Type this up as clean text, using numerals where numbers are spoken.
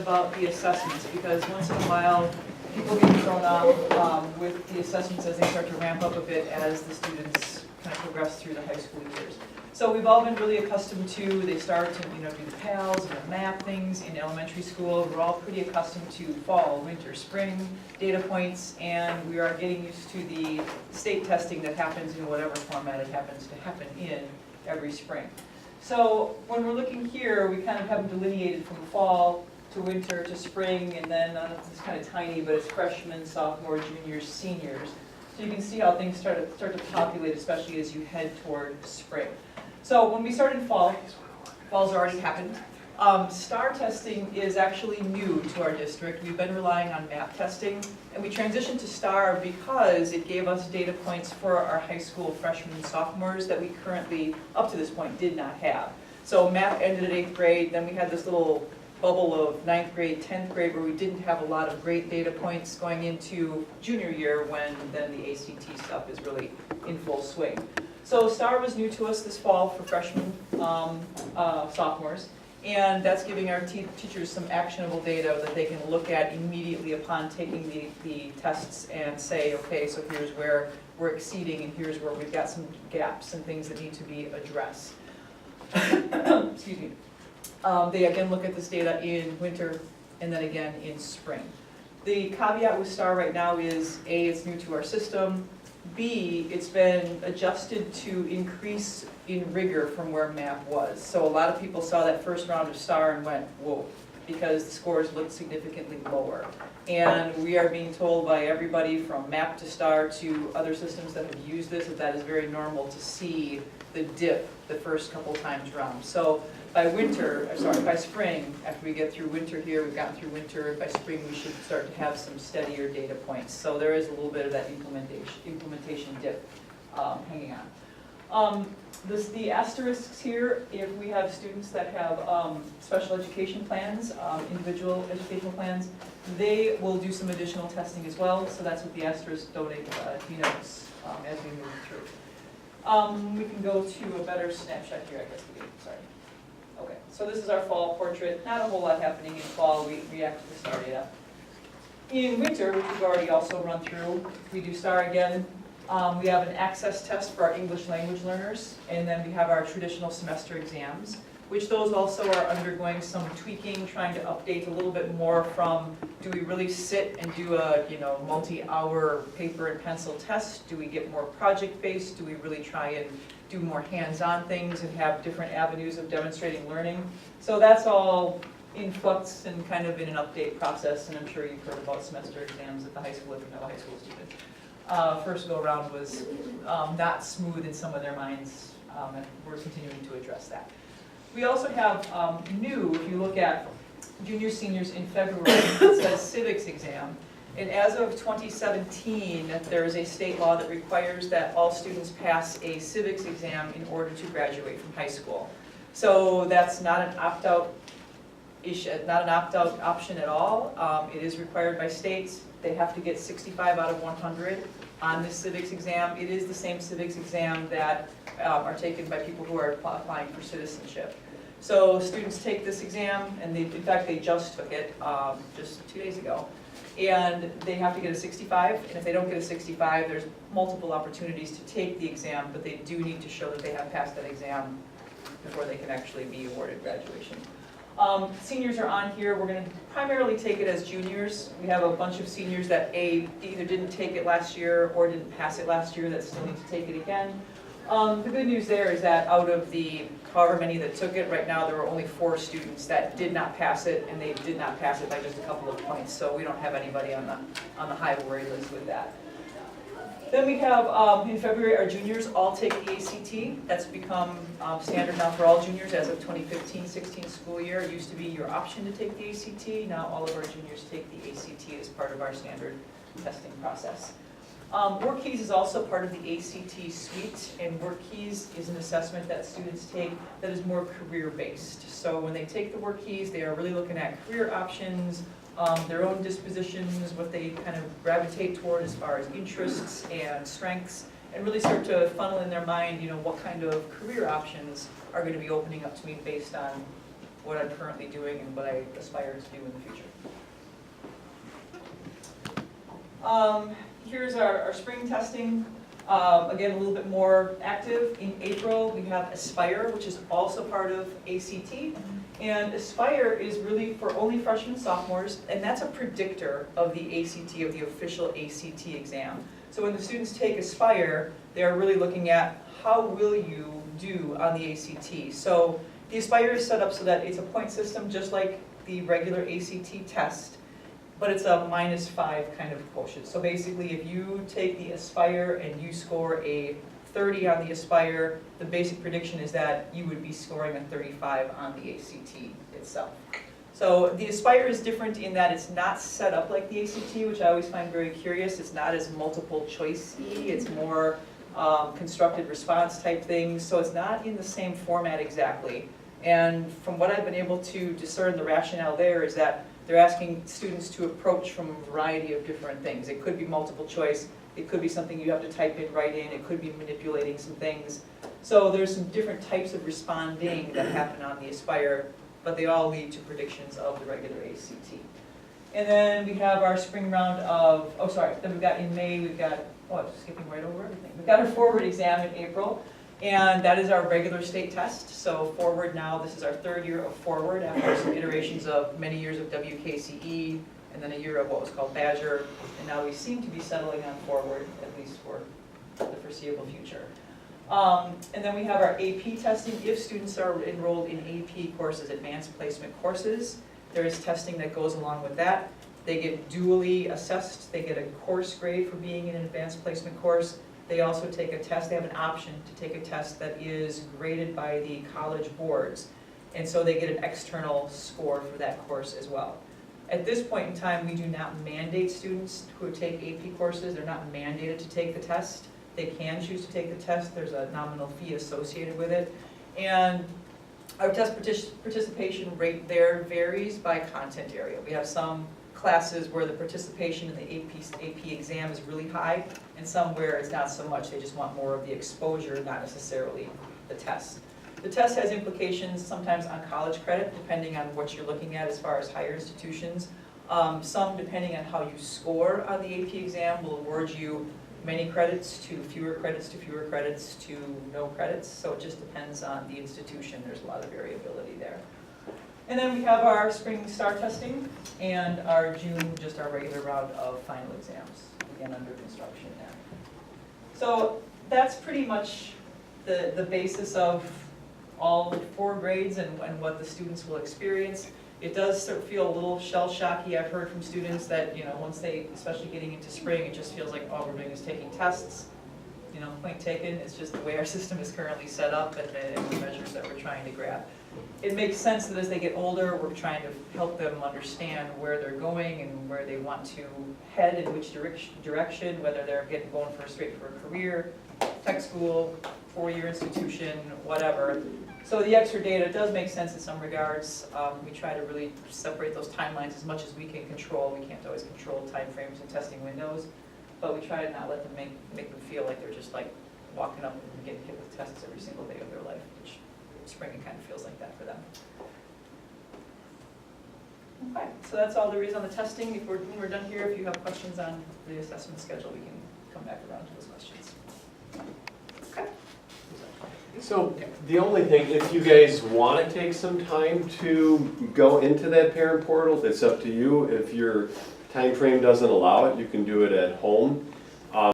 about the assessments, because once in a while, people get thrown off with the assessments as they start to ramp up a bit as the students kind of progress through the high school years. So we've all been really accustomed to, they start to do the PALs and the map things in elementary school. We're all pretty accustomed to fall, winter, spring data points, and we are getting used to the state testing that happens in whatever format it happens to happen in every spring. So when we're looking here, we kind of have them delineated from fall to winter to spring, and then it's kind of tiny, but it's freshmen, sophomore, juniors, seniors. So you can see how things start to populate, especially as you head toward spring. So when we started in fall, fall's already happened. STAR testing is actually new to our district. We've been relying on MAP testing, and we transitioned to STAR because it gave us data points for our high school freshmen and sophomores that we currently, up to this point, did not have. So MAP ended at 8th grade, then we had this little bubble of 9th grade, 10th grade, where we didn't have a lot of great data points going into junior year when then the ACT stuff is really in full swing. So STAR was new to us this fall for freshmen, sophomores, and that's giving our teachers some actionable data that they can look at immediately upon taking the tests and say, okay, so here's where we're exceeding and here's where we've got some gaps and things that need to be addressed. Excuse me. They again look at this data in winter and then again in spring. The caveat with STAR right now is A, it's new to our system, B, it's been adjusted to increase in rigor from where MAP was. So a lot of people saw that first round of STAR and went, whoa, because the scores looked significantly lower. And we are being told by everybody from MAP to STAR to other systems that have used this that is very normal to see the dip the first couple times around. So by spring, after we get through winter here, we've gotten through winter, by spring we should start to have some steadier data points. So there is a little bit of that implementation dip hanging on. The asterisks here, if we have students that have special education plans, individual educational plans, they will do some additional testing as well. So that's what the asterisk denotes as we move through. We can go to a better snapshot here, I guess. Sorry. Okay, so this is our fall portrait. Not a whole lot happening in fall. We react to the STAR data. In winter, which we've already also run through, we do STAR again. We have an access test for our English language learners, and then we have our traditional semester exams, which those also are undergoing some tweaking, trying to update a little bit more from, do we really sit and do a multi-hour paper and pencil test? Do we get more project-based? Do we really try and do more hands-on things and have different avenues of demonstrating learning? So that's all in flux and kind of in an update process, and I'm sure you've heard about semester exams at the high school if you're not a high school student. First go around was not smooth in some of their minds, and we're continuing to address that. We also have new, if you look at juniors, seniors in February, it says Civics Exam. And as of 2017, there is a state law that requires that all students pass a civics exam in order to graduate from high school. So that's not an opt-out issue, not an opt-out option at all. It is required by states. They have to get 65 out of 100 on this civics exam. It is the same civics exam that are taken by people who are applying for citizenship. So students take this exam, and in fact they just took it just 2 days ago. And they have to get a 65, and if they don't get a 65, there's multiple opportunities to take the exam, but they do need to show that they have passed that exam before they can actually be awarded graduation. Seniors are on here. We're going to primarily take it as juniors. We have a bunch of seniors that either didn't take it last year or didn't pass it last year that still need to take it again. The good news there is that out of the however many that took it, right now there were only 4 students that did not pass it, and they did not pass it by just a couple of points, so we don't have anybody on the high worry list with that. Then we have, in February, our juniors all take the ACT. That's become standard now for all juniors as of 2015-16 school year. It used to be your option to take the ACT. Now all of our juniors take the ACT as part of our standard testing process. Workkeys is also part of the ACT suite, and Workkeys is an assessment that students take that is more career-based. So when they take the Workkeys, they are really looking at career options, their own dispositions, what they kind of gravitate toward as far as interests and strengths, and really start to funnel in their mind, what kind of career options are going to be opening up to me based on what I'm currently doing and what I aspire to do in the future. Here's our spring testing. Again, a little bit more active. In April, we have Aspire, which is also part of ACT. And Aspire is really for only freshmen and sophomores, and that's a predictor of the ACT, of the official ACT exam. So when the students take Aspire, they're really looking at how will you do on the ACT. So the Aspire is set up so that it's a point system just like the regular ACT test, but it's a -5 kind of quotient. So basically, if you take the Aspire and you score a 30 on the Aspire, the basic prediction is that you would be scoring a 35 on the ACT itself. So the Aspire is different in that it's not set up like the ACT, which I always find very curious. It's not as multiple choice-y, it's more constructed response type things, so it's not in the same format exactly. And from what I've been able to discern, the rationale there is that they're asking students to approach from a variety of different things. It could be multiple choice, it could be something you have to type in, write in, it could be manipulating some things. So there's some different types of responding that happen on the Aspire, but they all lead to predictions of the regular ACT. And then we have our spring round of, then we've got in May, we've got, I'm skipping right over everything. We've got our forward exam in April, and that is our regular state test. So forward now, this is our 3rd year of forward after some iterations of many years of WKCE, and then a year of what was called Badger, and now we seem to be settling on forward, at least for the foreseeable future. And then we have our AP testing. If students are enrolled in AP courses, advanced placement courses, there is testing that goes along with that. They get dually assessed. They get a course grade for being in an advanced placement course. They also take a test. They have an option to take a test that is graded by the college boards. And so they get an external score for that course as well. At this point in time, we do not mandate students who take AP courses. They're not mandated to take the test. They can choose to take the test. There's a nominal fee associated with it. And our test participation rate there varies by content area. We have some classes where the participation in the AP exam is really high, and some where it's not so much. They just want more of the exposure, not necessarily the test. The test has implications sometimes on college credit, depending on what you're looking at as far as higher institutions. Some, depending on how you score on the AP exam, will award you many credits to fewer credits to fewer credits to no credits. So it just depends on the institution. There's a lot of variability there. And then we have our spring STAR testing and our June, just our regular round of final exams, again under construction now. So that's pretty much the basis of all 4 grades and what the students will experience. It does sort of feel a little shell-shocky. I've heard from students that, once they, especially getting into spring, it just feels like all we're doing is taking tests. Point taken, it's just the way our system is currently set up and the measures that we're trying to grab. It makes sense that as they get older, we're trying to help them understand where they're going and where they want to head, in which direction, whether they're going straight for a career, tech school, 4-year institution, whatever. So the extra data does make sense in some regards. We try to really separate those timelines as much as we can control. We can't always control timeframes and testing windows, but we try to not let them make them feel like they're just like walking up and getting hit with tests every single day of their life, which spring kind of feels like that for them. Okay, so that's all there is on the testing. When we're done here, if you have questions on the assessment schedule, we can come back around to those questions. Okay. So the only thing, if you guys want to take some time to go into that parent portal, it's up to you. If your time frame doesn't allow it, you can do it at home.